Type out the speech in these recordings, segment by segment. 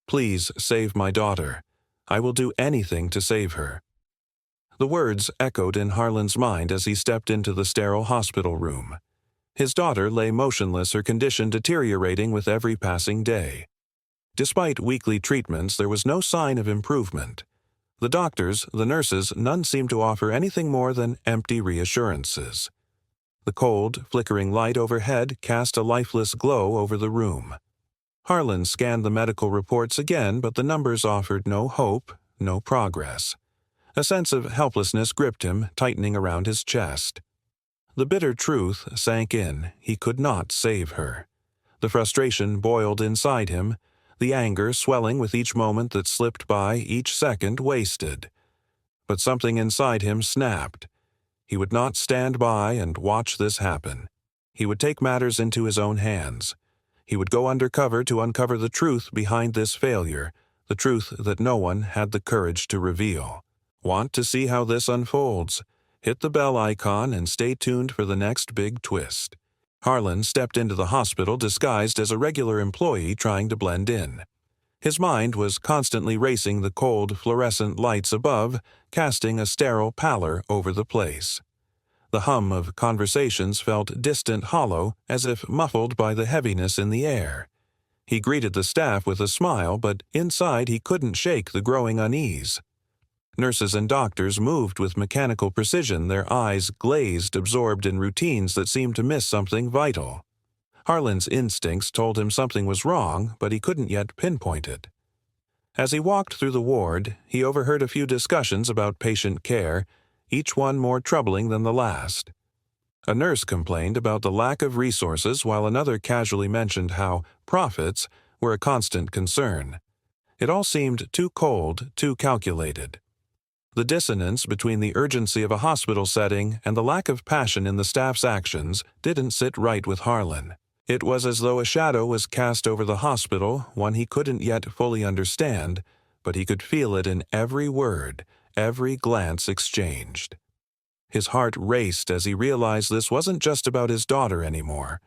"Please save my daughter. I will do anything to save her." The words echoed in Harlan's mind as he stepped into the sterile hospital room. His daughter lay motionless, her condition deteriorating with every passing day. Despite weekly treatments, there was no sign of improvement. The doctors, the nurses, none seemed to offer anything more than empty reassurances. The cold, flickering light overhead cast a lifeless glow over the room. Harlan scanned the medical reports again, but the numbers offered no hope, no progress. A sense of helplessness gripped him, tightening around his chest. The bitter truth sank in. He could not save her. The frustration boiled inside him, the anger swelling with each moment that slipped by, each second wasted. But something inside him snapped. He would not stand by and watch this happen. He would take matters into his own hands. He would go undercover to uncover the truth behind this failure, the truth that no one had the courage to reveal. Want to see how this unfolds? Hit the bell icon and stay tuned for the next big twist. Harlan stepped into the hospital disguised as a regular employee trying to blend in. His mind was constantly racing the cold, fluorescent lights above, casting a sterile pallor over the place. The hum of conversations felt distant, hollow, as if muffled by the heaviness in the air. He greeted the staff with a smile, but inside he couldn't shake the growing unease. Nurses and doctors moved with mechanical precision, their eyes glazed, absorbed in routines that seemed to miss something vital. Harlan's instincts told him something was wrong, but he couldn't yet pinpoint it. As he walked through the ward, he overheard a few discussions about patient care, each one more troubling than the last. A nurse complained about the lack of resources, while another casually mentioned how profits were a constant concern. It all seemed too cold, too calculated. The dissonance between the urgency of a hospital setting and the lack of passion in the staff's actions didn't sit right with Harlan. It was as though a shadow was cast over the hospital, one he couldn't yet fully understand, but he could feel it in every word, every glance exchanged. His heart raced as he realized this wasn't just about his daughter anymore.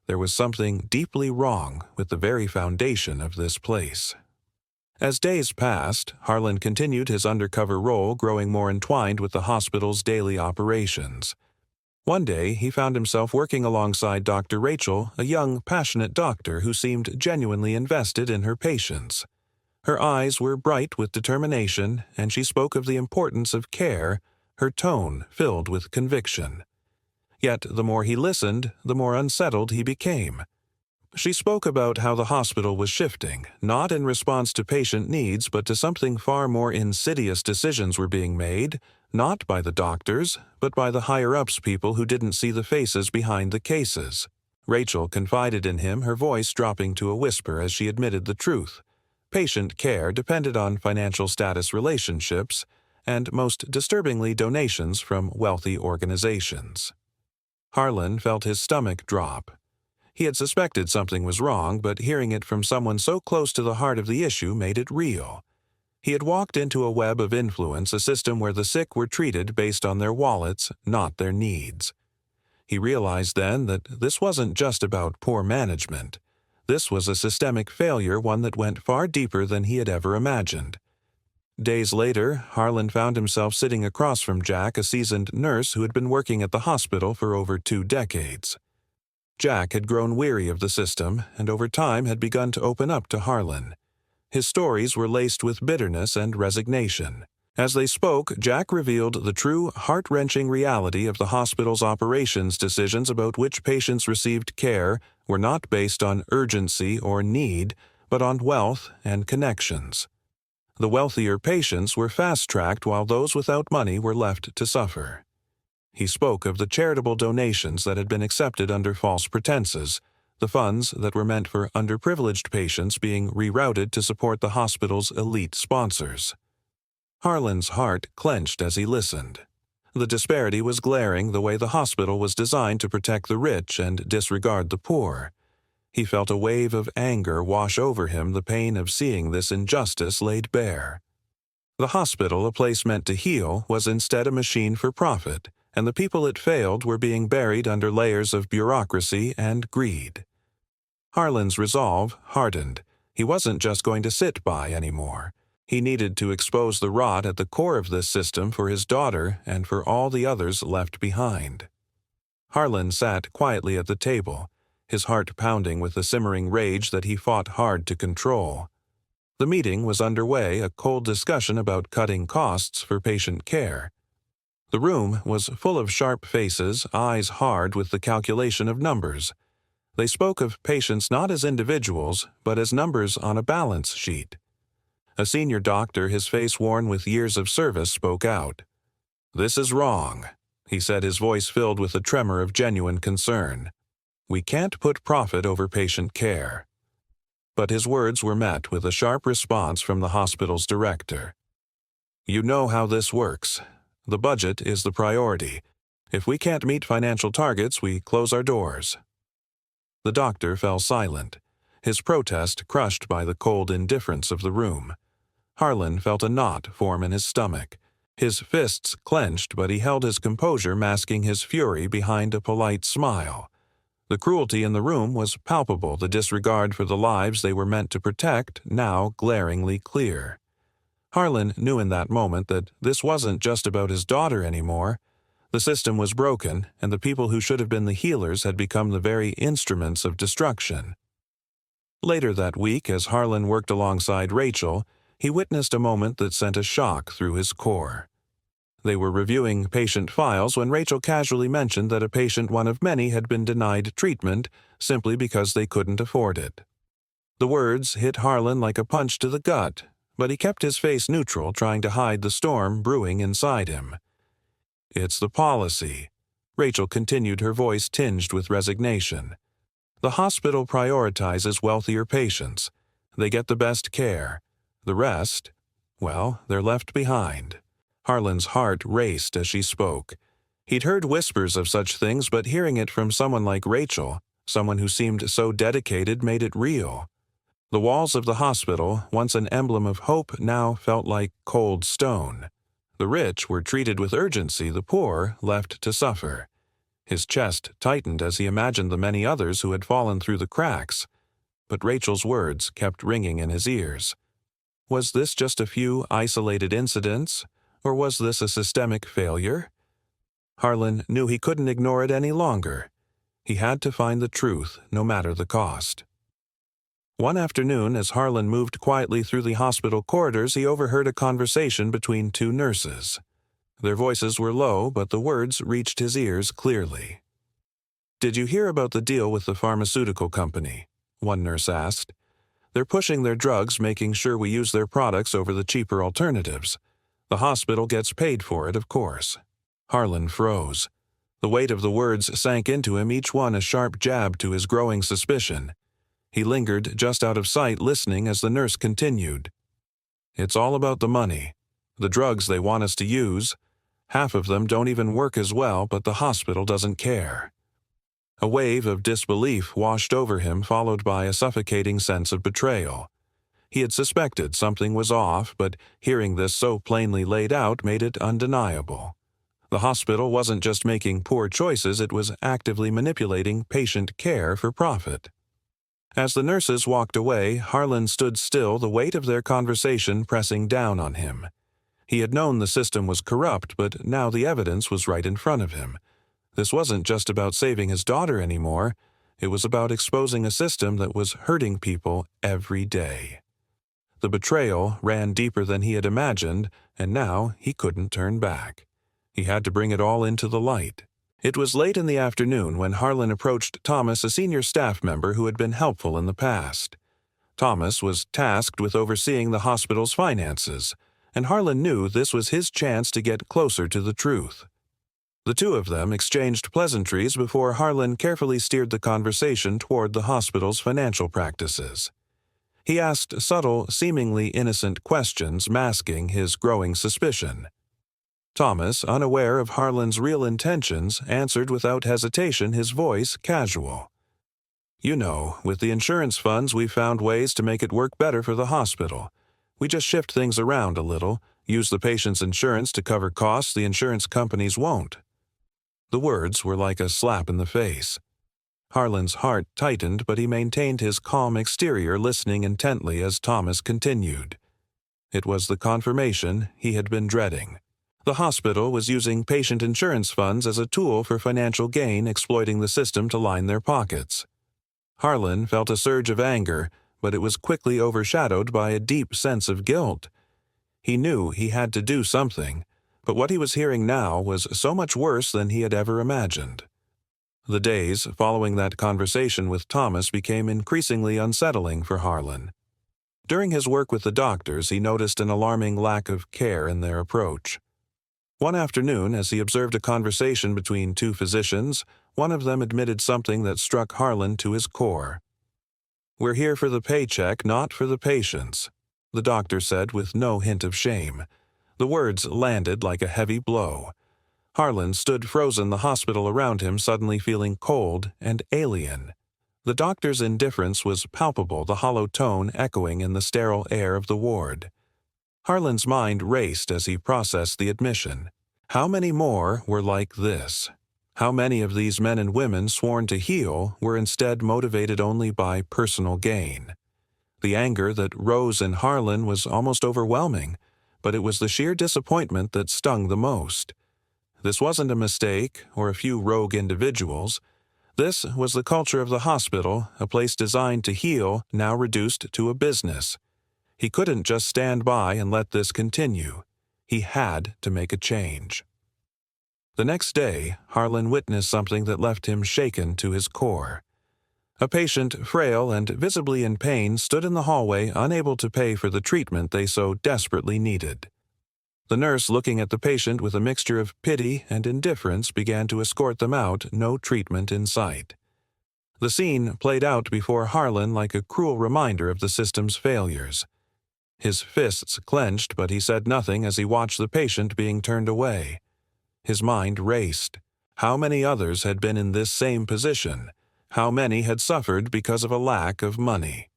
There was something deeply wrong with the very foundation of this place. As days passed, Harlan continued his undercover role, growing more entwined with the hospital's daily operations. One day, he found himself working alongside Dr. Rachel, a young, passionate doctor who seemed genuinely invested in her patients. Her eyes were bright with determination, and she spoke of the importance of care, her tone filled with conviction. Yet the more he listened, the more unsettled he became. She spoke about how the hospital was shifting, not in response to patient needs, but to something far more insidious. Decisions were being made, not by the doctors, but by the higher-ups, people who didn't see the faces behind the cases. Rachel confided in him, her voice dropping to a whisper as she admitted the truth. Patient care depended on financial status, relationships, and, most disturbingly, donations from wealthy organizations. Harlan felt his stomach drop. He had suspected something was wrong, but hearing it from someone so close to the heart of the issue made it real. He had walked into a web of influence, a system where the sick were treated based on their wallets, not their needs. He realized then that this wasn't just about poor management. This was a systemic failure, one that went far deeper than he had ever imagined. Days later, Harlan found himself sitting across from Jack, a seasoned nurse who had been working at the hospital for over 2 decades. Jack had grown weary of the system, and over time had begun to open up to Harlan. His stories were laced with bitterness and resignation. As they spoke, Jack revealed the true, heart-wrenching reality of the hospital's operations. Decisions about which patients received care were not based on urgency or need, but on wealth and connections. The wealthier patients were fast-tracked, while those without money were left to suffer. He spoke of the charitable donations that had been accepted under false pretenses, the funds that were meant for underprivileged patients being rerouted to support the hospital's elite sponsors. Harlan's heart clenched as he listened. The disparity was glaring, the way the hospital was designed to protect the rich and disregard the poor. He felt a wave of anger wash over him, the pain of seeing this injustice laid bare. The hospital, a place meant to heal, was instead a machine for profit, and the people it failed were being buried under layers of bureaucracy and greed. Harlan's resolve hardened. He wasn't just going to sit by anymore. He needed to expose the rot at the core of this system for his daughter and for all the others left behind. Harlan sat quietly at the table, his heart pounding with the simmering rage that he fought hard to control. The meeting was underway, a cold discussion about cutting costs for patient care. The room was full of sharp faces, eyes hard with the calculation of numbers. They spoke of patients not as individuals, but as numbers on a balance sheet. A senior doctor, his face worn with years of service, spoke out. "This is wrong," he said, his voice filled with a tremor of genuine concern. "We can't put profit over patient care." But his words were met with a sharp response from the hospital's director. "You know how this works. The budget is the priority. If we can't meet financial targets, we close our doors." The doctor fell silent, his protest crushed by the cold indifference of the room. Harlan felt a knot form in his stomach. His fists clenched, but he held his composure, masking his fury behind a polite smile. The cruelty in the room was palpable, the disregard for the lives they were meant to protect now glaringly clear. Harlan knew in that moment that this wasn't just about his daughter anymore. The system was broken, and the people who should have been the healers had become the very instruments of destruction. Later that week, as Harlan worked alongside Rachel, he witnessed a moment that sent a shock through his core. They were reviewing patient files when Rachel casually mentioned that a patient, one of many, had been denied treatment simply because they couldn't afford it. The words hit Harlan like a punch to the gut, but he kept his face neutral, trying to hide the storm brewing inside him. "It's the policy," Rachel continued, her voice tinged with resignation. "The hospital prioritizes wealthier patients. They get the best care. The rest, well, they're left behind." Harlan's heart raced as she spoke. He'd heard whispers of such things, but hearing it from someone like Rachel, someone who seemed so dedicated, made it real. The walls of the hospital, once an emblem of hope, now felt like cold stone. The rich were treated with urgency, the poor left to suffer. His chest tightened as he imagined the many others who had fallen through the cracks. But Rachel's words kept ringing in his ears. Was this just a few isolated incidents, or was this a systemic failure? Harlan knew he couldn't ignore it any longer. He had to find the truth, no matter the cost. One afternoon, as Harlan moved quietly through the hospital corridors, he overheard a conversation between two nurses. Their voices were low, but the words reached his ears clearly. "Did you hear about the deal with the pharmaceutical company?" one nurse asked. "They're pushing their drugs, making sure we use their products over the cheaper alternatives. The hospital gets paid for it, of course." Harlan froze. The weight of the words sank into him, each one a sharp jab to his growing suspicion. He lingered just out of sight, listening as the nurse continued. "It's all about the money. The drugs they want us to use. Half of them don't even work as well, but the hospital doesn't care." A wave of disbelief washed over him, followed by a suffocating sense of betrayal. He had suspected something was off, but hearing this so plainly laid out made it undeniable. The hospital wasn't just making poor choices, it was actively manipulating patient care for profit. As the nurses walked away, Harlan stood still, the weight of their conversation pressing down on him. He had known the system was corrupt, but now the evidence was right in front of him. This wasn't just about saving his daughter anymore. It was about exposing a system that was hurting people every day. The betrayal ran deeper than he had imagined, and now he couldn't turn back. He had to bring it all into the light. It was late in the afternoon when Harlan approached Thomas, a senior staff member who had been helpful in the past. Thomas was tasked with overseeing the hospital's finances, and Harlan knew this was his chance to get closer to the truth. The two of them exchanged pleasantries before Harlan carefully steered the conversation toward the hospital's financial practices. He asked subtle, seemingly innocent questions, masking his growing suspicion. Thomas, unaware of Harlan's real intentions, answered without hesitation, his voice casual. "You know, with the insurance funds, we've found ways to make it work better for the hospital. We just shift things around a little, use the patient's insurance to cover costs the insurance companies won't." The words were like a slap in the face. Harlan's heart tightened, but he maintained his calm exterior, listening intently as Thomas continued. It was the confirmation he had been dreading. The hospital was using patient insurance funds as a tool for financial gain, exploiting the system to line their pockets. Harlan felt a surge of anger, but it was quickly overshadowed by a deep sense of guilt. He knew he had to do something, but what he was hearing now was so much worse than he had ever imagined. The days following that conversation with Thomas became increasingly unsettling for Harlan. During his work with the doctors, he noticed an alarming lack of care in their approach. One afternoon, as he observed a conversation between two physicians, one of them admitted something that struck Harlan to his core. "We're here for the paycheck, not for the patients," the doctor said with no hint of shame. The words landed like a heavy blow. Harlan stood frozen, the hospital around him suddenly feeling cold and alien. The doctor's indifference was palpable, the hollow tone echoing in the sterile air of the ward. Harlan's mind raced as he processed the admission. How many more were like this? How many of these men and women sworn to heal were instead motivated only by personal gain? The anger that rose in Harlan was almost overwhelming, but it was the sheer disappointment that stung the most. This wasn't a mistake or a few rogue individuals. This was the culture of the hospital, a place designed to heal, now reduced to a business. He couldn't just stand by and let this continue. He had to make a change. The next day, Harlan witnessed something that left him shaken to his core. A patient, frail and visibly in pain, stood in the hallway, unable to pay for the treatment they so desperately needed. The nurse, looking at the patient with a mixture of pity and indifference, began to escort them out, no treatment in sight. The scene played out before Harlan like a cruel reminder of the system's failures. His fists clenched, but he said nothing as he watched the patient being turned away. His mind raced. How many others had been in this same position? How many had suffered because of a lack of money?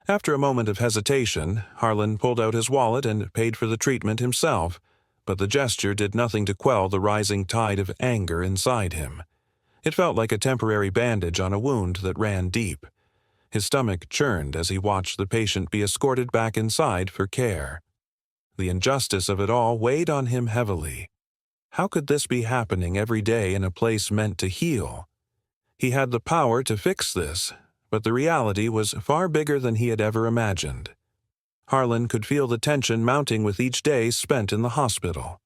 After a moment of hesitation, Harlan pulled out his wallet and paid for the treatment himself, but the gesture did nothing to quell the rising tide of anger inside him. It felt like a temporary bandage on a wound that ran deep. His stomach churned as he watched the patient be escorted back inside for care. The injustice of it all weighed on him heavily. How could this be happening every day in a place meant to heal? He had the power to fix this, but the reality was far bigger than he had ever imagined. Harlan could feel the tension mounting with each day spent in the hospital.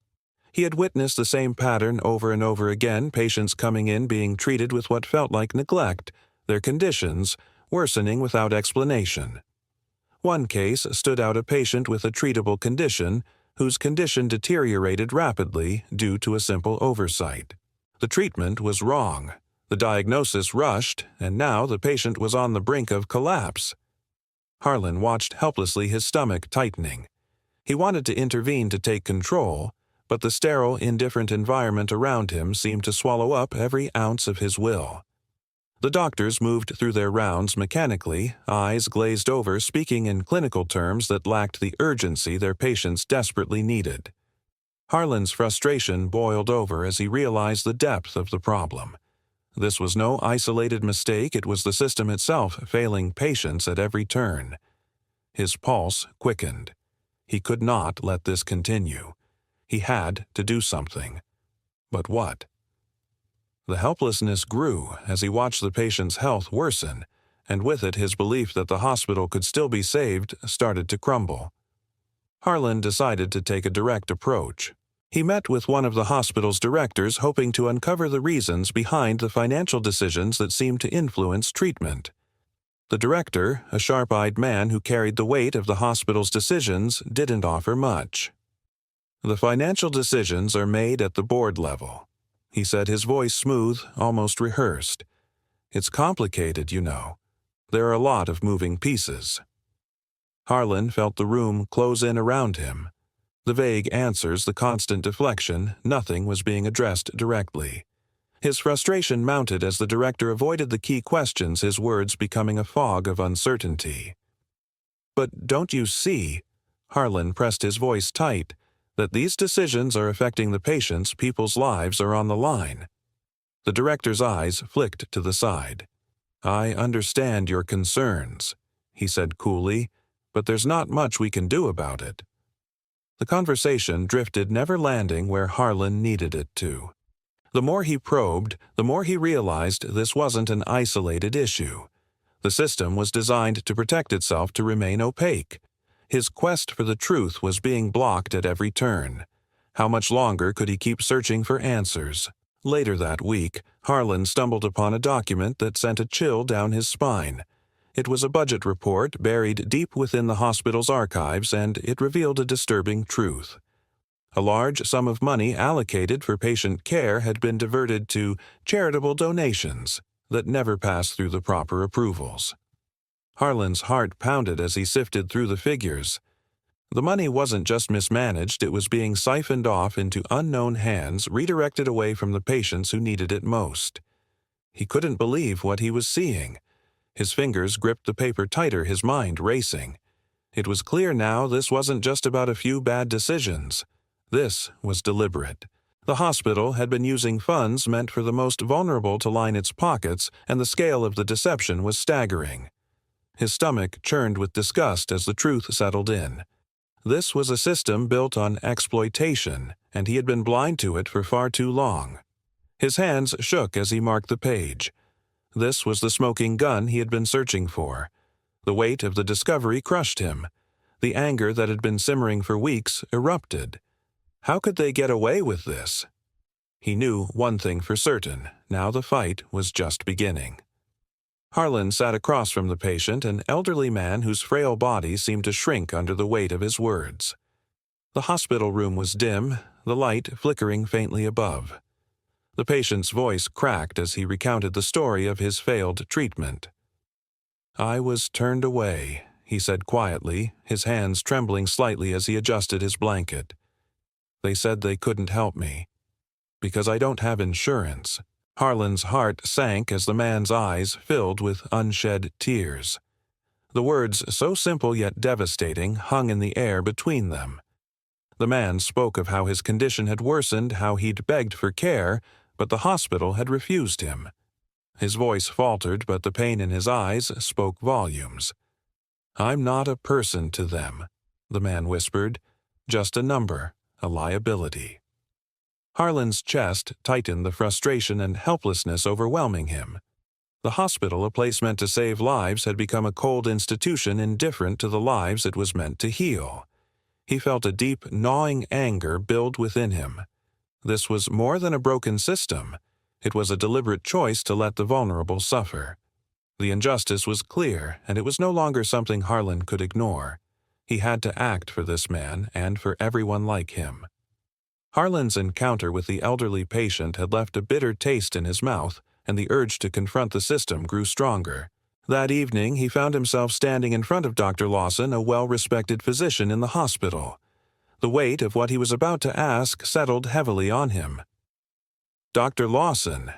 He had witnessed the same pattern over and over again, patients coming in being treated with what felt like neglect, their conditions worsening without explanation. One case stood out, a patient with a treatable condition whose condition deteriorated rapidly due to a simple oversight. The treatment was wrong. The diagnosis rushed, and now the patient was on the brink of collapse. Harlan watched helplessly, his stomach tightening. He wanted to intervene to take control, but the sterile, indifferent environment around him seemed to swallow up every ounce of his will. The doctors moved through their rounds mechanically, eyes glazed over, speaking in clinical terms that lacked the urgency their patients desperately needed. Harlan's frustration boiled over as he realized the depth of the problem. This was no isolated mistake, it was the system itself failing patients at every turn. His pulse quickened. He could not let this continue. He had to do something. But what? The helplessness grew as he watched the patient's health worsen, and with it his belief that the hospital could still be saved started to crumble. Harlan decided to take a direct approach. He met with one of the hospital's directors, hoping to uncover the reasons behind the financial decisions that seemed to influence treatment. The director, a sharp-eyed man who carried the weight of the hospital's decisions, didn't offer much. "The financial decisions are made at the board level," he said, his voice smooth, almost rehearsed. "It's complicated, you know. There are a lot of moving pieces." Harlan felt the room close in around him. The vague answers, the constant deflection, nothing was being addressed directly. His frustration mounted as the director avoided the key questions, his words becoming a fog of uncertainty. "But don't you see," Harlan pressed his voice tight, "that these decisions are affecting the patients, people's lives are on the line?" The director's eyes flicked to the side. "I understand your concerns," he said coolly, "but there's not much we can do about it." The conversation drifted, never landing where Harlan needed it to. The more he probed, the more he realized this wasn't an isolated issue. The system was designed to protect itself to remain opaque. His quest for the truth was being blocked at every turn. How much longer could he keep searching for answers? Later that week, Harlan stumbled upon a document that sent a chill down his spine. It was a budget report buried deep within the hospital's archives, and it revealed a disturbing truth. A large sum of money allocated for patient care had been diverted to charitable donations that never passed through the proper approvals. Harlan's heart pounded as he sifted through the figures. The money wasn't just mismanaged, it was being siphoned off into unknown hands, redirected away from the patients who needed it most. He couldn't believe what he was seeing. His fingers gripped the paper tighter, his mind racing. It was clear now this wasn't just about a few bad decisions. This was deliberate. The hospital had been using funds meant for the most vulnerable to line its pockets, and the scale of the deception was staggering. His stomach churned with disgust as the truth settled in. This was a system built on exploitation, and he had been blind to it for far too long. His hands shook as he marked the page. This was the smoking gun he had been searching for. The weight of the discovery crushed him. The anger that had been simmering for weeks erupted. How could they get away with this? He knew one thing for certain. Now the fight was just beginning. Harlan sat across from the patient, an elderly man whose frail body seemed to shrink under the weight of his words. The hospital room was dim, the light flickering faintly above. The patient's voice cracked as he recounted the story of his failed treatment. "I was turned away," he said quietly, his hands trembling slightly as he adjusted his blanket. "They said they couldn't help me. Because I don't have insurance." Harlan's heart sank as the man's eyes filled with unshed tears. The words, so simple yet devastating, hung in the air between them. The man spoke of how his condition had worsened, how he'd begged for care, but the hospital had refused him. His voice faltered, but the pain in his eyes spoke volumes. "I'm not a person to them," the man whispered. "Just a number, a liability." Harlan's chest tightened, the frustration and helplessness overwhelming him. The hospital, a place meant to save lives, had become a cold institution indifferent to the lives it was meant to heal. He felt a deep, gnawing anger build within him. This was more than a broken system. It was a deliberate choice to let the vulnerable suffer. The injustice was clear, and it was no longer something Harlan could ignore. He had to act for this man and for everyone like him. Harlan's encounter with the elderly patient had left a bitter taste in his mouth, and the urge to confront the system grew stronger. That evening, he found himself standing in front of Dr. Lawson, a well-respected physician in the hospital. The weight of what he was about to ask settled heavily on him. "Dr. Lawson,"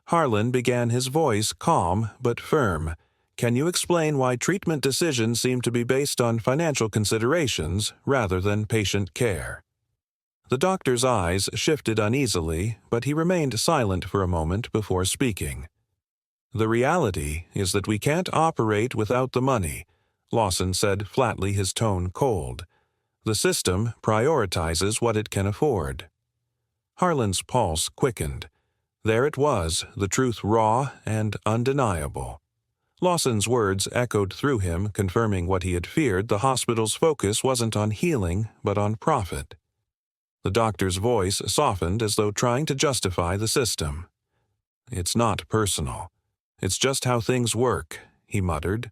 Harlan began, his voice calm but firm, "can you explain why treatment decisions seem to be based on financial considerations rather than patient care?" The doctor's eyes shifted uneasily, but he remained silent for a moment before speaking. "The reality is that we can't operate without the money," Lawson said flatly, his tone cold. "The system prioritizes what it can afford." Harlan's pulse quickened. There it was, the truth raw and undeniable. Lawson's words echoed through him, confirming what he had feared. The hospital's focus wasn't on healing, but on profit. The doctor's voice softened as though trying to justify the system. "It's not personal. It's just how things work," he muttered.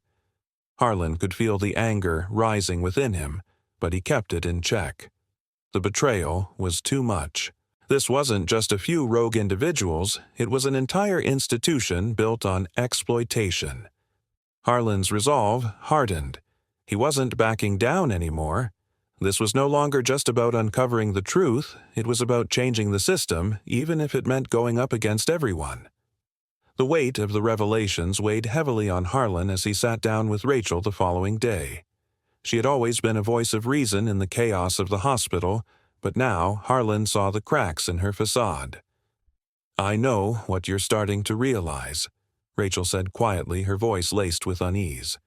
Harlan could feel the anger rising within him, but he kept it in check. The betrayal was too much. This wasn't just a few rogue individuals, it was an entire institution built on exploitation. Harlan's resolve hardened. He wasn't backing down anymore. This was no longer just about uncovering the truth, it was about changing the system, even if it meant going up against everyone. The weight of the revelations weighed heavily on Harlan as he sat down with Rachel the following day. She had always been a voice of reason in the chaos of the hospital, but now Harlan saw the cracks in her facade. I know what you're starting to realize, Rachel said quietly, her voice laced with unease.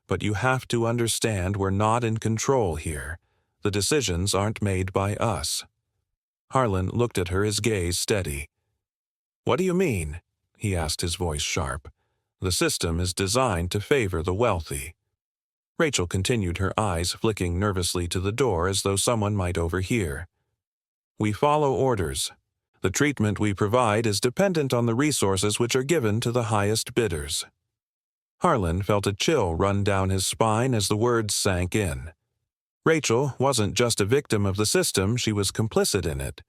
But you have to understand we're not in control here. The decisions aren't made by us. Harlan looked at her, his gaze steady. What do you mean? He asked, his voice sharp. The system is designed to favor the wealthy. Rachel continued, her eyes flicking nervously to the door as though someone might overhear. We follow orders. The treatment we provide is dependent on the resources which are given to the highest bidders. Harlan felt a chill run down his spine as the words sank in. Rachel wasn't just a victim of the system, she was complicit in it.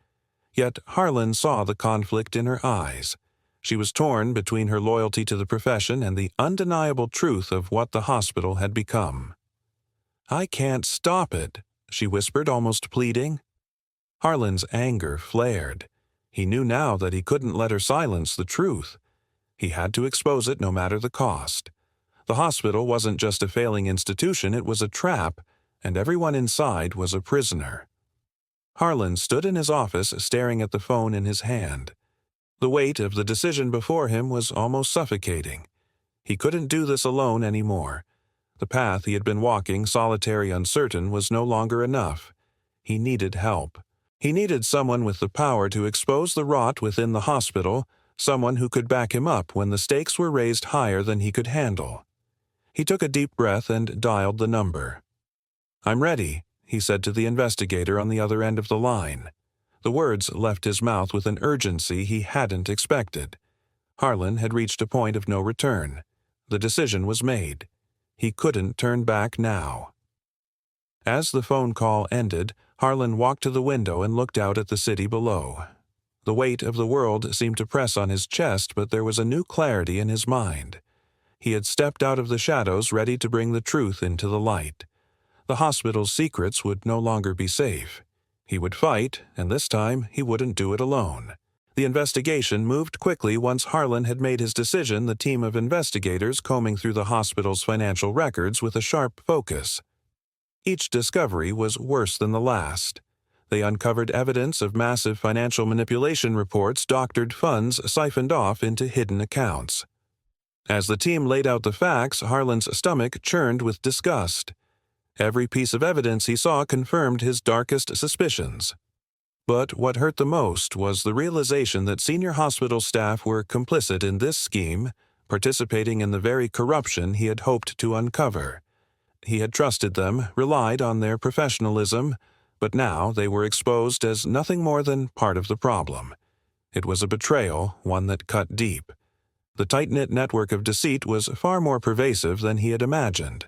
Yet Harlan saw the conflict in her eyes. She was torn between her loyalty to the profession and the undeniable truth of what the hospital had become. I can't stop it, she whispered, almost pleading. Harlan's anger flared. He knew now that he couldn't let her silence the truth. He had to expose it no matter the cost. The hospital wasn't just a failing institution, it was a trap, and everyone inside was a prisoner. Harlan stood in his office, staring at the phone in his hand. The weight of the decision before him was almost suffocating. He couldn't do this alone anymore. The path he had been walking, solitary, uncertain, was no longer enough. He needed help. He needed someone with the power to expose the rot within the hospital, someone who could back him up when the stakes were raised higher than he could handle. He took a deep breath and dialed the number. I'm ready, he said to the investigator on the other end of the line. The words left his mouth with an urgency he hadn't expected. Harlan had reached a point of no return. The decision was made. He couldn't turn back now. As the phone call ended, Harlan walked to the window and looked out at the city below. The weight of the world seemed to press on his chest, but there was a new clarity in his mind. He had stepped out of the shadows, ready to bring the truth into the light. The hospital's secrets would no longer be safe. He would fight, and this time he wouldn't do it alone. The investigation moved quickly once Harlan had made his decision, the team of investigators combing through the hospital's financial records with a sharp focus. Each discovery was worse than the last. They uncovered evidence of massive financial manipulation reports, doctored funds siphoned off into hidden accounts. As the team laid out the facts, Harlan's stomach churned with disgust. Every piece of evidence he saw confirmed his darkest suspicions. But what hurt the most was the realization that senior hospital staff were complicit in this scheme, participating in the very corruption he had hoped to uncover. He had trusted them, relied on their professionalism, but now they were exposed as nothing more than part of the problem. It was a betrayal, one that cut deep. The tight-knit network of deceit was far more pervasive than he had imagined.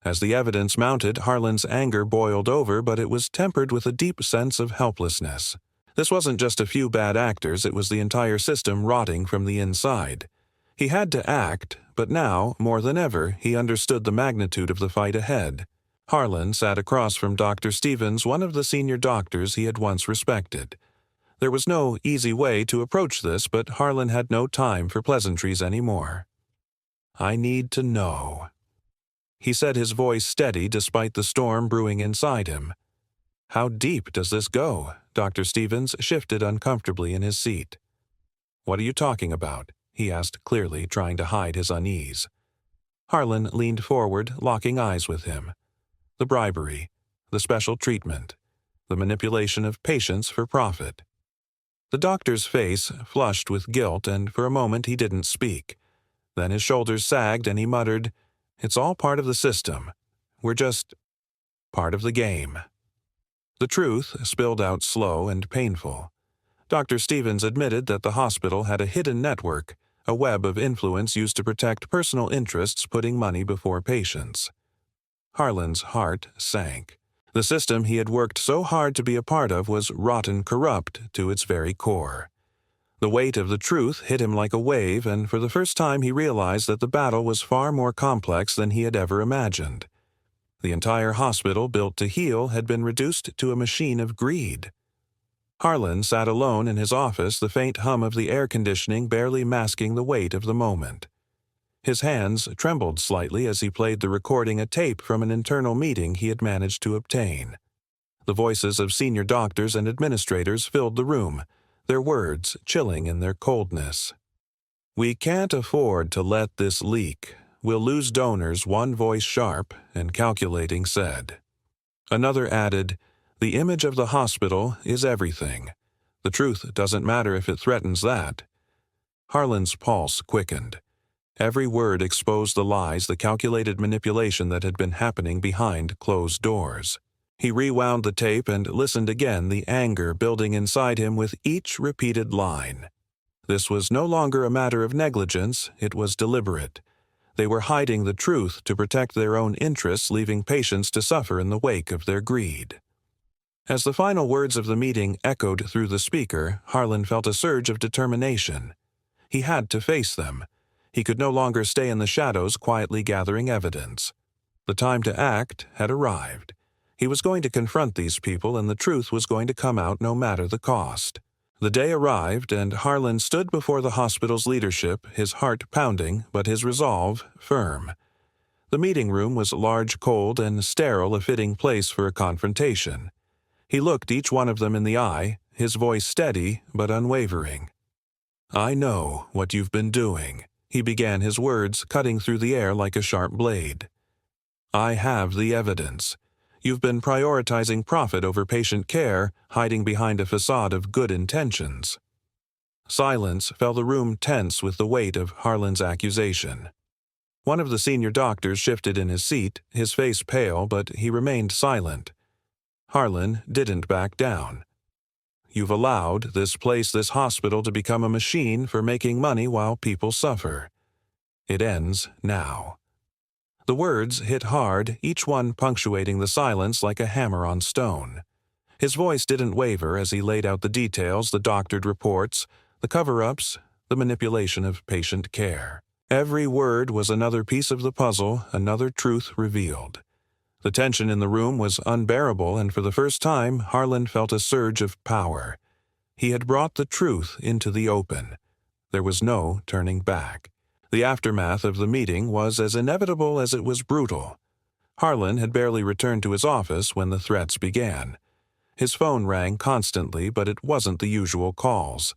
As the evidence mounted, Harlan's anger boiled over, but it was tempered with a deep sense of helplessness. This wasn't just a few bad actors, it was the entire system rotting from the inside. He had to act, but now, more than ever, he understood the magnitude of the fight ahead. Harlan sat across from Dr. Stevens, one of the senior doctors he had once respected. There was no easy way to approach this, but Harlan had no time for pleasantries anymore. I need to know. He said, his voice steady despite the storm brewing inside him. How deep does this go? Dr. Stevens shifted uncomfortably in his seat. What are you talking about? He asked clearly, trying to hide his unease. Harlan leaned forward, locking eyes with him. The bribery, the special treatment, the manipulation of patients for profit. The doctor's face flushed with guilt, and for a moment he didn't speak. Then his shoulders sagged and he muttered, It's all part of the system. We're just part of the game. The truth spilled out slow and painful. Dr. Stevens admitted that the hospital had a hidden network, a web of influence used to protect personal interests, putting money before patients. Harlan's heart sank. The system he had worked so hard to be a part of was rotten corrupt to its very core. The weight of the truth hit him like a wave, and for the first time he realized that the battle was far more complex than he had ever imagined. The entire hospital, built to heal, had been reduced to a machine of greed. Harlan sat alone in his office, the faint hum of the air conditioning barely masking the weight of the moment. His hands trembled slightly as he played the recording, a tape from an internal meeting he had managed to obtain. The voices of senior doctors and administrators filled the room, their words chilling in their coldness. "We can't afford to let this leak. We'll lose donors," one voice sharp and calculating said. Another added, "The image of the hospital is everything. The truth doesn't matter if it threatens that." Harlan's pulse quickened. Every word exposed the lies, the calculated manipulation that had been happening behind closed doors. He rewound the tape and listened again, the anger building inside him with each repeated line. This was no longer a matter of negligence, it was deliberate. They were hiding the truth to protect their own interests, leaving patients to suffer in the wake of their greed. As the final words of the meeting echoed through the speaker, Harlan felt a surge of determination. He had to face them. He could no longer stay in the shadows quietly gathering evidence. The time to act had arrived. He was going to confront these people, and the truth was going to come out no matter the cost. The day arrived, and Harlan stood before the hospital's leadership, his heart pounding, but his resolve firm. The meeting room was large, cold, and sterile, a fitting place for a confrontation. He looked each one of them in the eye, his voice steady but unwavering. "I know what you've been doing," he began, his words cutting through the air like a sharp blade. "I have the evidence. You've been prioritizing profit over patient care, hiding behind a facade of good intentions." Silence filled the room, tense with the weight of Harlan's accusation. One of the senior doctors shifted in his seat, his face pale, but he remained silent. Harlan didn't back down. "You've allowed this place, this hospital, to become a machine for making money while people suffer. It ends now." The words hit hard, each one punctuating the silence like a hammer on stone. His voice didn't waver as he laid out the details, the doctored reports, the cover-ups, the manipulation of patient care. Every word was another piece of the puzzle, another truth revealed. The tension in the room was unbearable, and for the first time, Harlan felt a surge of power. He had brought the truth into the open. There was no turning back. The aftermath of the meeting was as inevitable as it was brutal. Harlan had barely returned to his office when the threats began. His phone rang constantly, but it wasn't the usual calls.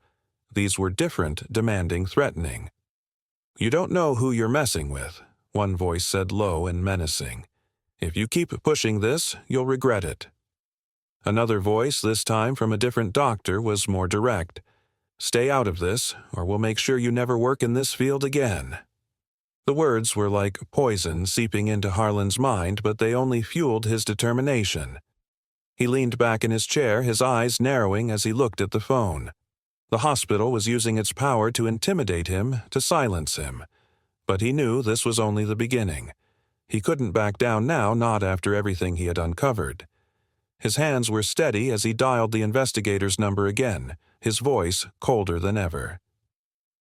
These were different, demanding, threatening. "You don't know who you're messing with," one voice said, low and menacing. "If you keep pushing this, you'll regret it." Another voice, this time from a different doctor, was more direct. "Stay out of this, or we'll make sure you never work in this field again." The words were like poison seeping into Harlan's mind, but they only fueled his determination. He leaned back in his chair, his eyes narrowing as he looked at the phone. The hospital was using its power to intimidate him, to silence him. But he knew this was only the beginning. He couldn't back down now, not after everything he had uncovered. His hands were steady as he dialed the investigator's number again, his voice colder than ever.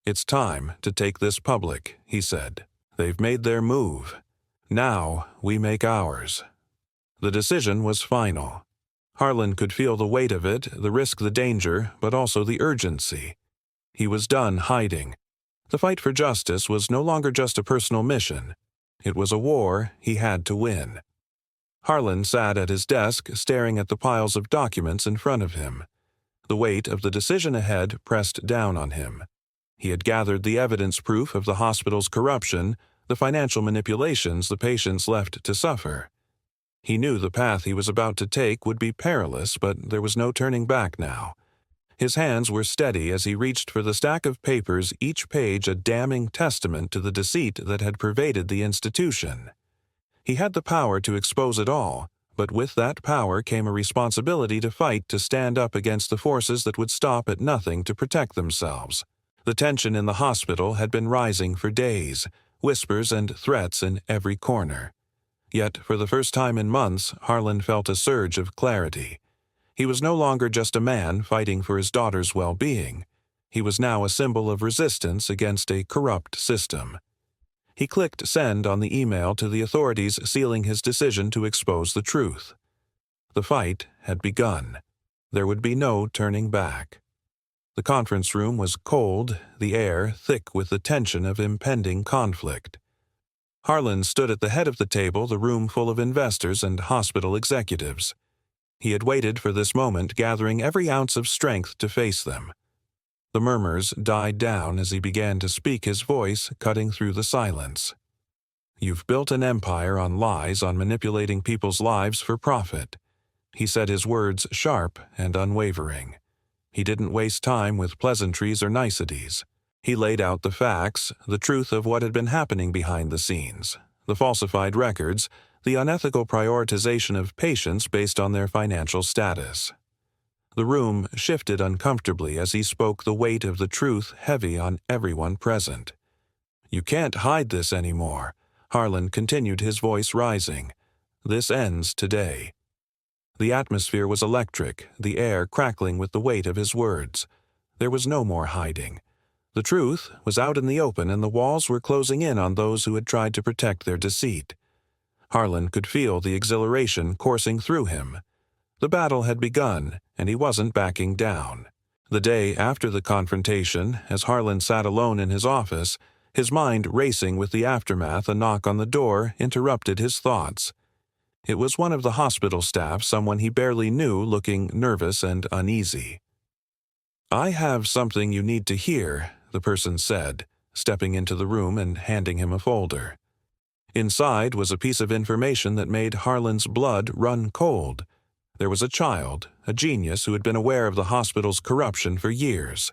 "It's time to take this public," he said. "They've made their move. Now we make ours." The decision was final. Harlan could feel the weight of it, the risk, the danger, but also the urgency. He was done hiding. The fight for justice was no longer just a personal mission. It was a war he had to win. Harlan sat at his desk, staring at the piles of documents in front of him. The weight of the decision ahead pressed down on him. He had gathered the evidence proof of the hospital's corruption, the financial manipulations the patients left to suffer. He knew the path he was about to take would be perilous, but there was no turning back now. His hands were steady as he reached for the stack of papers, each page a damning testament to the deceit that had pervaded the institution. He had the power to expose it all, but with that power came a responsibility to fight, to stand up against the forces that would stop at nothing to protect themselves. The tension in the hospital had been rising for days, whispers and threats in every corner. Yet, for the first time in months, Harlan felt a surge of clarity. He was no longer just a man fighting for his daughter's well-being. He was now a symbol of resistance against a corrupt system. He clicked send on the email to the authorities, sealing his decision to expose the truth. The fight had begun. There would be no turning back. The conference room was cold, the air thick with the tension of impending conflict. Harlan stood at the head of the table, the room full of investors and hospital executives. He had waited for this moment, gathering every ounce of strength to face them. The murmurs died down as he began to speak, his voice cutting through the silence. "You've built an empire on lies, on manipulating people's lives for profit." He said his words sharp and unwavering. He didn't waste time with pleasantries or niceties. He laid out the facts, the truth of what had been happening behind the scenes, the falsified records, the unethical prioritization of patients based on their financial status. The room shifted uncomfortably as he spoke, the weight of the truth heavy on everyone present. "You can't hide this anymore," Harlan continued, his voice rising. "This ends today." The atmosphere was electric, the air crackling with the weight of his words. There was no more hiding. The truth was out in the open, and the walls were closing in on those who had tried to protect their deceit. Harlan could feel the exhilaration coursing through him. The battle had begun, and he wasn't backing down. The day after the confrontation, as Harlan sat alone in his office, his mind racing with the aftermath, a knock on the door interrupted his thoughts. It was one of the hospital staff, someone he barely knew, looking nervous and uneasy. "I have something you need to hear," the person said, stepping into the room and handing him a folder. Inside was a piece of information that made Harlan's blood run cold. There was a child, a genius who had been aware of the hospital's corruption for years.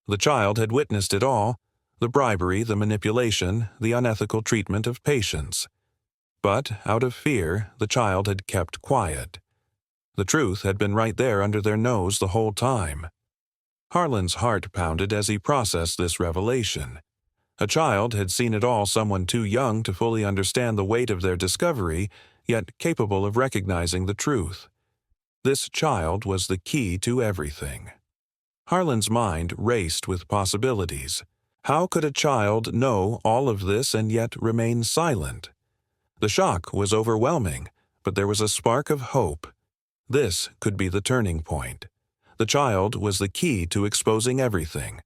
The child had witnessed it all, the bribery, the manipulation, the unethical treatment of patients. But, out of fear, the child had kept quiet. The truth had been right there under their nose the whole time. Harlan's heart pounded as he processed this revelation. A child had seen it all, someone too young to fully understand the weight of their discovery, yet capable of recognizing the truth. This child was the key to everything. Harlan's mind raced with possibilities. How could a child know all of this and yet remain silent? The shock was overwhelming, but there was a spark of hope. This could be the turning point. The child was the key to exposing everything.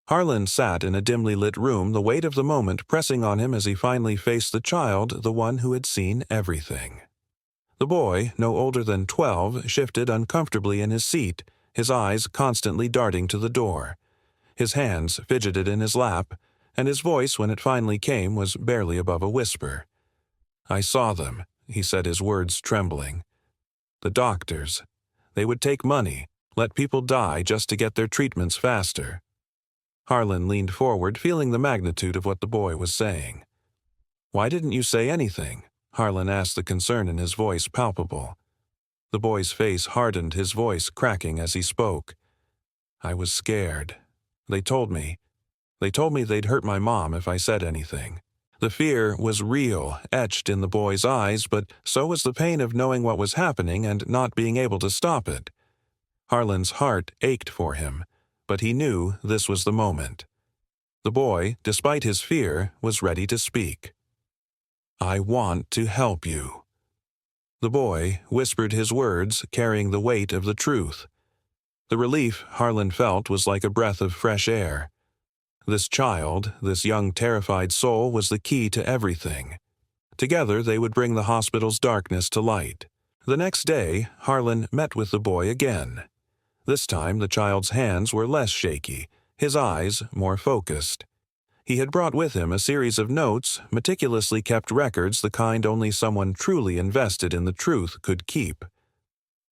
Harlan sat in a dimly lit room, the weight of the moment pressing on him as he finally faced the child, the one who had seen everything. The boy, no older than 12, shifted uncomfortably in his seat, his eyes constantly darting to the door. His hands fidgeted in his lap, and his voice, when it finally came, was barely above a whisper. "I saw them," he said, his words trembling. "The doctors. They would take money, let people die just to get their treatments faster." Harlan leaned forward, feeling the magnitude of what the boy was saying. "Why didn't you say anything?" Harlan asked, the concern in his voice palpable. The boy's face hardened, his voice cracking as he spoke. "I was scared. They told me they'd hurt my mom if I said anything." The fear was real, etched in the boy's eyes, but so was the pain of knowing what was happening and not being able to stop it. Harlan's heart ached for him, but he knew this was the moment. The boy, despite his fear, was ready to speak. "I want to help you." The boy whispered his words, carrying the weight of the truth. The relief Harlan felt was like a breath of fresh air. This child, this young terrified soul, was the key to everything. Together they would bring the hospital's darkness to light. The next day, Harlan met with the boy again. This time the child's hands were less shaky, his eyes more focused. He had brought with him a series of notes, meticulously kept records, the kind only someone truly invested in the truth could keep.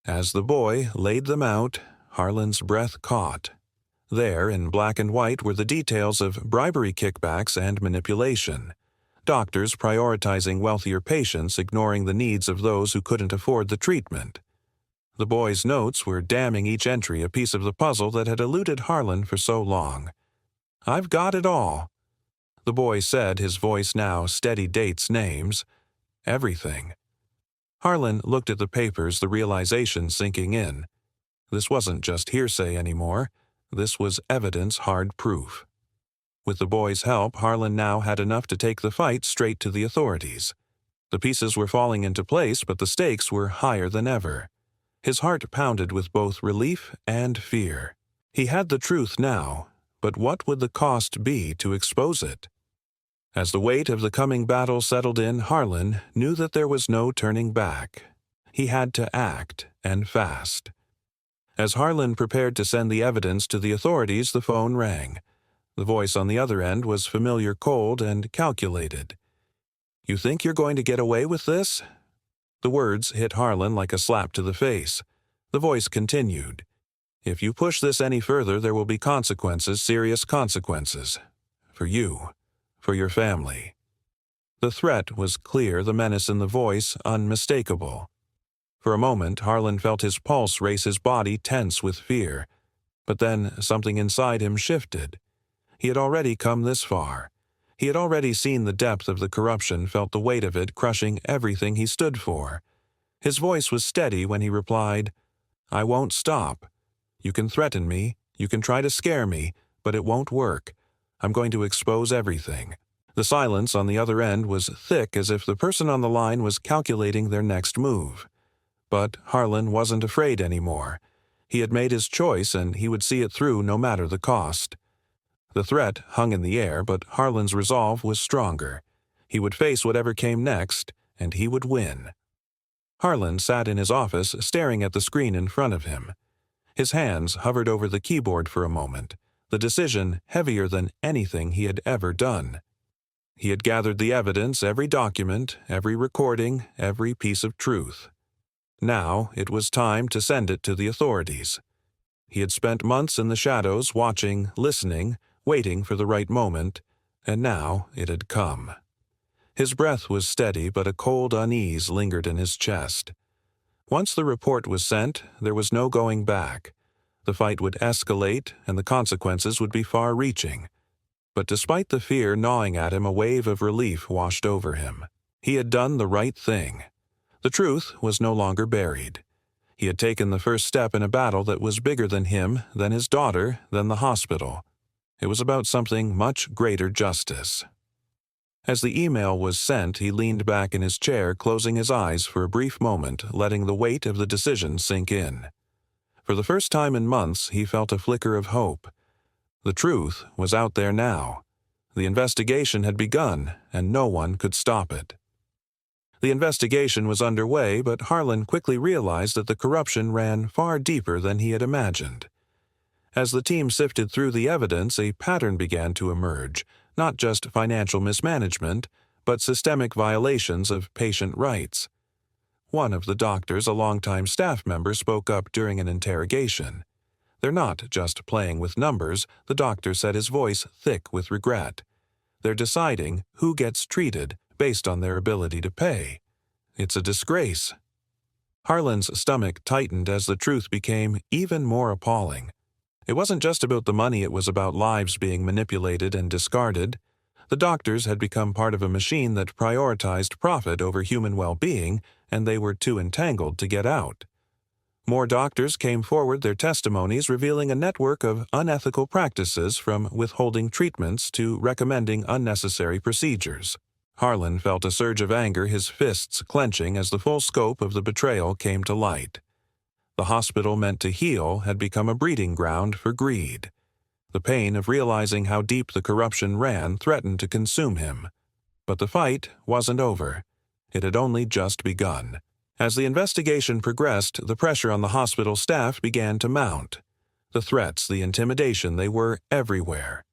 As the boy laid them out, Harlan's breath caught. There, in black and white, were the details of bribery, kickbacks, and manipulation. Doctors prioritizing wealthier patients, ignoring the needs of those who couldn't afford the treatment. The boy's notes were damning each entry, a piece of the puzzle that had eluded Harlan for so long. "I've got it all," the boy said, his voice now steady, dates, names. Everything. Harlan looked at the papers, the realization sinking in. This wasn't just hearsay anymore. This was evidence, hard proof. With the boy's help, Harlan now had enough to take the fight straight to the authorities. The pieces were falling into place, but the stakes were higher than ever. His heart pounded with both relief and fear. He had the truth now, but what would the cost be to expose it? As the weight of the coming battle settled in, Harlan knew that there was no turning back. He had to act, and fast. As Harlan prepared to send the evidence to the authorities, the phone rang. The voice on the other end was familiar, cold, and calculated. "You think you're going to get away with this?" The words hit Harlan like a slap to the face. The voice continued. "If you push this any further, there will be consequences, serious consequences. For you. For your family." The threat was clear, the menace in the voice unmistakable. For a moment, Harlan felt his pulse race, his body tense with fear. But then something inside him shifted. He had already come this far. He had already seen the depth of the corruption, felt the weight of it crushing everything he stood for. His voice was steady when he replied, "I won't stop. You can threaten me, you can try to scare me, but it won't work. I'm going to expose everything." The silence on the other end was thick, as if the person on the line was calculating their next move. But Harlan wasn't afraid anymore. He had made his choice, and he would see it through no matter the cost. The threat hung in the air, but Harlan's resolve was stronger. He would face whatever came next, and he would win. Harlan sat in his office, staring at the screen in front of him. His hands hovered over the keyboard for a moment, the decision heavier than anything he had ever done. He had gathered the evidence, every document, every recording, every piece of truth. Now it was time to send it to the authorities. He had spent months in the shadows, watching, listening, waiting for the right moment, and now it had come. His breath was steady, but a cold unease lingered in his chest. Once the report was sent, there was no going back. The fight would escalate, and the consequences would be far-reaching. But despite the fear gnawing at him, a wave of relief washed over him. He had done the right thing. The truth was no longer buried. He had taken the first step in a battle that was bigger than him, than his daughter, than the hospital. It was about something much greater: justice. As the email was sent, he leaned back in his chair, closing his eyes for a brief moment, letting the weight of the decision sink in. For the first time in months, he felt a flicker of hope. The truth was out there now. The investigation had begun, and no one could stop it. The investigation was underway, but Harlan quickly realized that the corruption ran far deeper than he had imagined. As the team sifted through the evidence, a pattern began to emerge, not just financial mismanagement, but systemic violations of patient rights. One of the doctors, a longtime staff member, spoke up during an interrogation. "They're not just playing with numbers," the doctor said, his voice thick with regret. "They're deciding who gets treated based on their ability to pay. It's a disgrace." Harlan's stomach tightened as the truth became even more appalling. It wasn't just about the money, it was about lives being manipulated and discarded. The doctors had become part of a machine that prioritized profit over human well-being, and they were too entangled to get out. More doctors came forward, their testimonies revealing a network of unethical practices, from withholding treatments to recommending unnecessary procedures. Harlan felt a surge of anger, his fists clenching as the full scope of the betrayal came to light. The hospital meant to heal had become a breeding ground for greed. The pain of realizing how deep the corruption ran threatened to consume him. But the fight wasn't over. It had only just begun. As the investigation progressed, the pressure on the hospital staff began to mount. The threats, the intimidation, they were everywhere.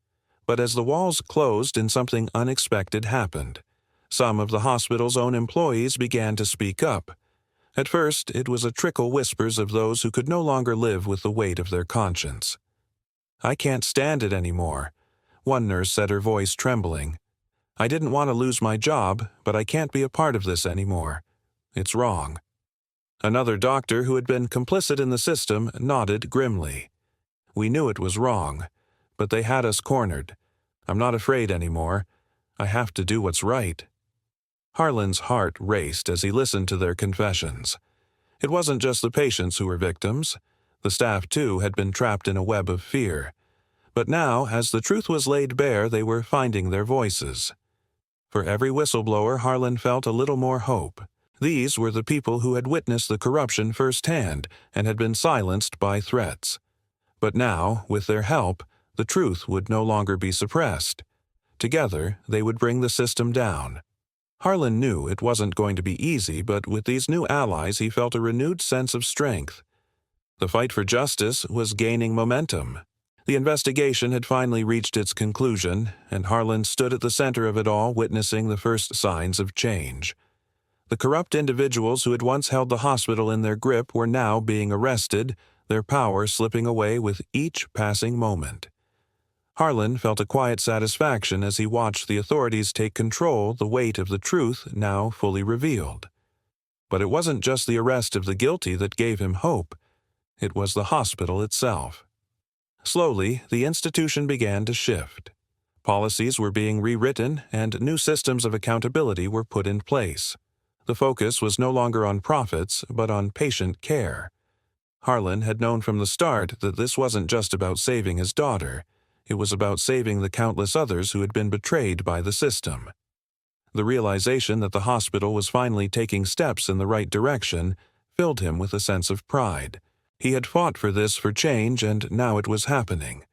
But as the walls closed and something unexpected happened, some of the hospital's own employees began to speak up. At first, it was a trickle, whispers of those who could no longer live with the weight of their conscience. "I can't stand it anymore," one nurse said, her voice trembling. "I didn't want to lose my job, but I can't be a part of this anymore. It's wrong." Another doctor, who had been complicit in the system, nodded grimly. "We knew it was wrong, but they had us cornered. I'm not afraid anymore. I have to do what's right." Harlan's heart raced as he listened to their confessions. It wasn't just the patients who were victims. The staff, too, had been trapped in a web of fear. But now, as the truth was laid bare, they were finding their voices. For every whistleblower, Harlan felt a little more hope. These were the people who had witnessed the corruption firsthand and had been silenced by threats. But now, with their help, the truth would no longer be suppressed. Together, they would bring the system down. Harlan knew it wasn't going to be easy, but with these new allies he felt a renewed sense of strength. The fight for justice was gaining momentum. The investigation had finally reached its conclusion, and Harlan stood at the center of it all, witnessing the first signs of change. The corrupt individuals who had once held the hospital in their grip were now being arrested, their power slipping away with each passing moment. Harlan felt a quiet satisfaction as he watched the authorities take control, the weight of the truth now fully revealed. But it wasn't just the arrest of the guilty that gave him hope. It was the hospital itself. Slowly, the institution began to shift. Policies were being rewritten, and new systems of accountability were put in place. The focus was no longer on profits, but on patient care. Harlan had known from the start that this wasn't just about saving his daughter. It was about saving the countless others who had been betrayed by the system. The realization that the hospital was finally taking steps in the right direction filled him with a sense of pride. He had fought for change, and now it was happening.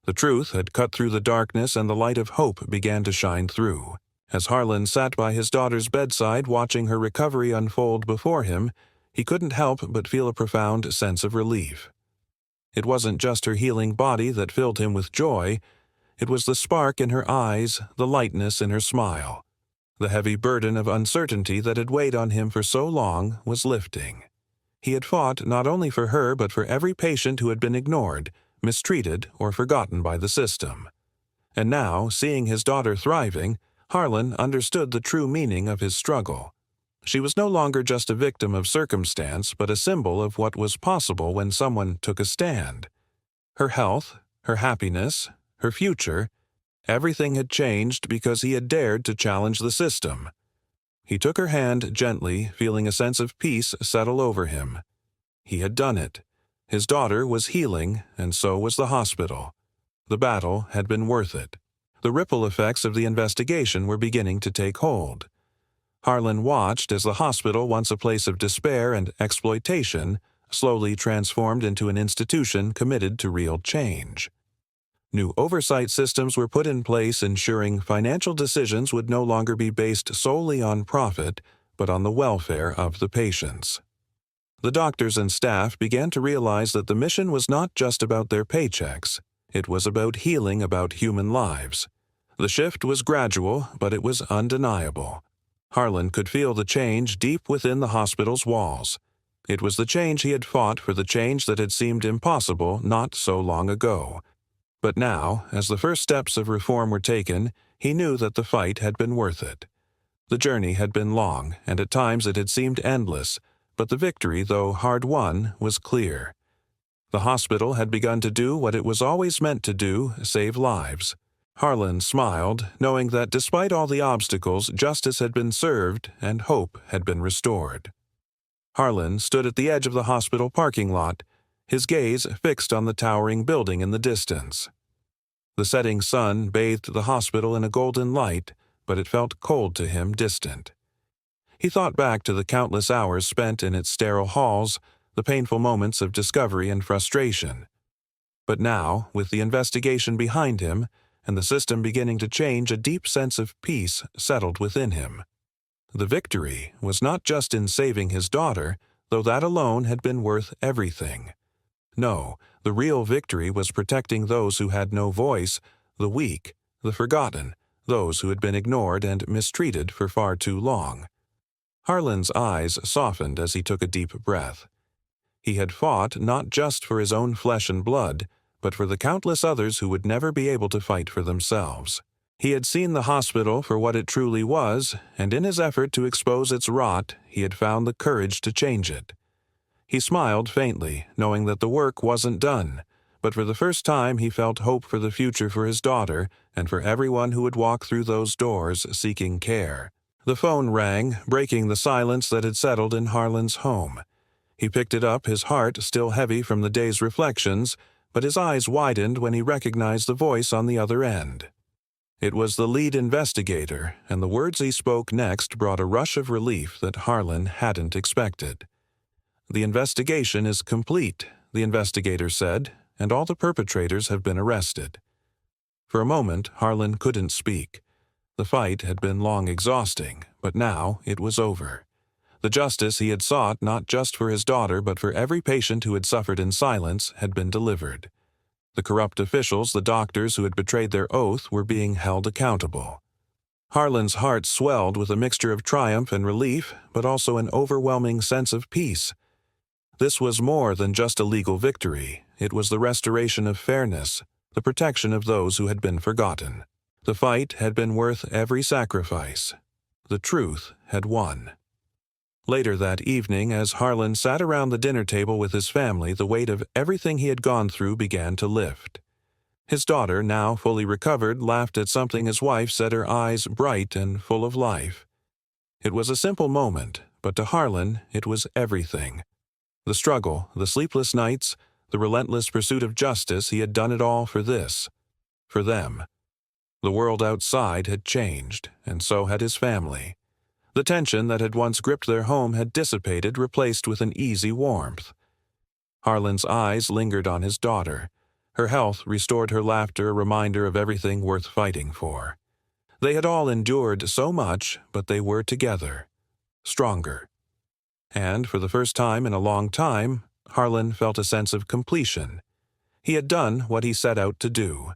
The truth had cut through the darkness, and the light of hope began to shine through. As Harlan sat by his daughter's bedside watching her recovery unfold before him, he couldn't help but feel a profound sense of relief. It wasn't just her healing body that filled him with joy. It was the spark in her eyes, the lightness in her smile. The heavy burden of uncertainty that had weighed on him for so long was lifting. He had fought not only for her but for every patient who had been ignored, mistreated, or forgotten by the system. And now, seeing his daughter thriving, Harlan understood the true meaning of his struggle. She was no longer just a victim of circumstance, but a symbol of what was possible when someone took a stand. Her health, her happiness, her future, everything had changed because he had dared to challenge the system. He took her hand gently, feeling a sense of peace settle over him. He had done it. His daughter was healing, and so was the hospital. The battle had been worth it. The ripple effects of the investigation were beginning to take hold. Harlan watched as the hospital, once a place of despair and exploitation, slowly transformed into an institution committed to real change. New oversight systems were put in place, ensuring financial decisions would no longer be based solely on profit, but on the welfare of the patients. The doctors and staff began to realize that the mission was not just about their paychecks. It was about healing, about human lives. The shift was gradual, but it was undeniable. Harlan could feel the change deep within the hospital's walls. It was the change he had fought for, the change that had seemed impossible not so long ago. But now, as the first steps of reform were taken, he knew that the fight had been worth it. The journey had been long, and at times it had seemed endless, but the victory, though hard-won, was clear. The hospital had begun to do what it was always meant to do, save lives. Harlan smiled, knowing that despite all the obstacles, justice had been served and hope had been restored. Harlan stood at the edge of the hospital parking lot, his gaze fixed on the towering building in the distance. The setting sun bathed the hospital in a golden light, but it felt cold to him, distant. He thought back to the countless hours spent in its sterile halls, the painful moments of discovery and frustration. But now, with the investigation behind him, and the system beginning to change, a deep sense of peace settled within him. The victory was not just in saving his daughter, though that alone had been worth everything. No, the real victory was protecting those who had no voice, the weak, the forgotten, those who had been ignored and mistreated for far too long. Harlan's eyes softened as he took a deep breath. He had fought not just for his own flesh and blood, but for the countless others who would never be able to fight for themselves. He had seen the hospital for what it truly was, and in his effort to expose its rot, he had found the courage to change it. He smiled faintly, knowing that the work wasn't done, but for the first time he felt hope for the future for his daughter and for everyone who would walk through those doors seeking care. The phone rang, breaking the silence that had settled in Harlan's home. He picked it up, his heart still heavy from the day's reflections, but his eyes widened when he recognized the voice on the other end. It was the lead investigator, and the words he spoke next brought a rush of relief that Harlan hadn't expected. "The investigation is complete," the investigator said, "and all the perpetrators have been arrested." For a moment, Harlan couldn't speak. The fight had been long exhausting, but now it was over. The justice he had sought not just for his daughter but for every patient who had suffered in silence had been delivered. The corrupt officials, the doctors who had betrayed their oath, were being held accountable. Harlan's heart swelled with a mixture of triumph and relief, but also an overwhelming sense of peace. This was more than just a legal victory. It was the restoration of fairness, the protection of those who had been forgotten. The fight had been worth every sacrifice. The truth had won. Later that evening, as Harlan sat around the dinner table with his family, the weight of everything he had gone through began to lift. His daughter, now fully recovered, laughed at something his wife said, her eyes bright and full of life. It was a simple moment, but to Harlan it was everything. The struggle, the sleepless nights, the relentless pursuit of justice, he had done it all for this, for them. The world outside had changed, and so had his family. The tension that had once gripped their home had dissipated, replaced with an easy warmth. Harlan's eyes lingered on his daughter. Her health restored her laughter, a reminder of everything worth fighting for. They had all endured so much, but they were together, stronger. And for the first time in a long time, Harlan felt a sense of completion. He had done what he set out to do.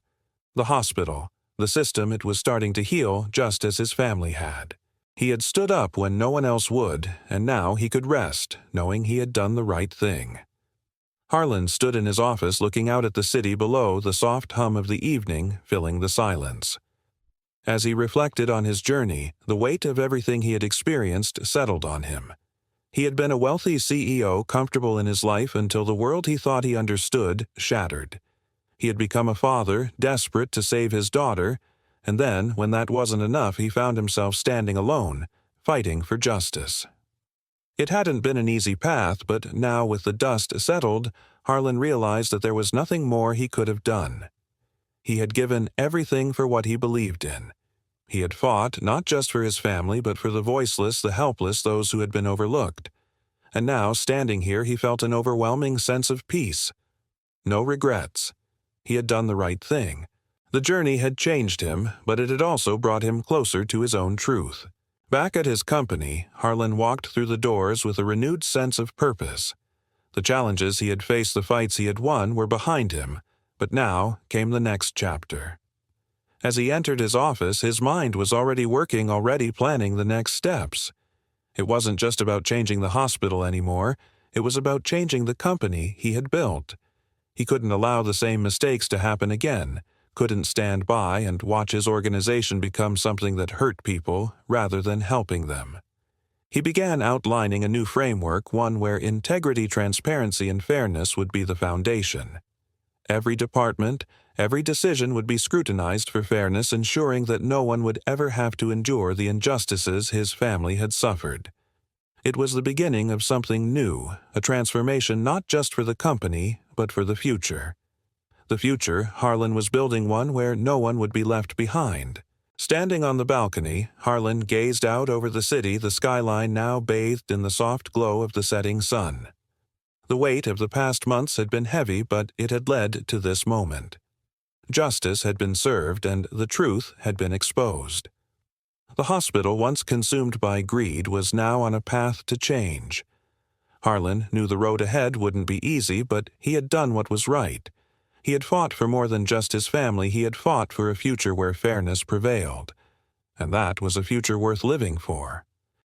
The hospital, the system, it was starting to heal just as his family had. He had stood up when no one else would, and now he could rest, knowing he had done the right thing. Harlan stood in his office looking out at the city below, the soft hum of the evening filling the silence. As he reflected on his journey, the weight of everything he had experienced settled on him. He had been a wealthy CEO, comfortable in his life until the world he thought he understood shattered. He had become a father, desperate to save his daughter, and then, when that wasn't enough, he found himself standing alone, fighting for justice. It hadn't been an easy path, but now with the dust settled, Harlan realized that there was nothing more he could have done. He had given everything for what he believed in. He had fought not just for his family, but for the voiceless, the helpless, those who had been overlooked. And now, standing here, he felt an overwhelming sense of peace. No regrets. He had done the right thing. The journey had changed him, but it had also brought him closer to his own truth. Back at his company, Harlan walked through the doors with a renewed sense of purpose. The challenges he had faced, the fights he had won, were behind him, but now came the next chapter. As he entered his office, his mind was already working, already planning the next steps. It wasn't just about changing the hospital anymore, it was about changing the company he had built. He couldn't allow the same mistakes to happen again, couldn't stand by and watch his organization become something that hurt people rather than helping them. He began outlining a new framework, one where integrity, transparency, and fairness would be the foundation. Every department, every decision would be scrutinized for fairness, ensuring that no one would ever have to endure the injustices his family had suffered. It was the beginning of something new, a transformation not just for the company, but for the future. The future, Harlan was building one where no one would be left behind. Standing on the balcony, Harlan gazed out over the city, the skyline now bathed in the soft glow of the setting sun. The weight of the past months had been heavy, but it had led to this moment. Justice had been served, and the truth had been exposed. The hospital, once consumed by greed, was now on a path to change. Harlan knew the road ahead wouldn't be easy, but he had done what was right. He had fought for more than just his family, he had fought for a future where fairness prevailed. And that was a future worth living for.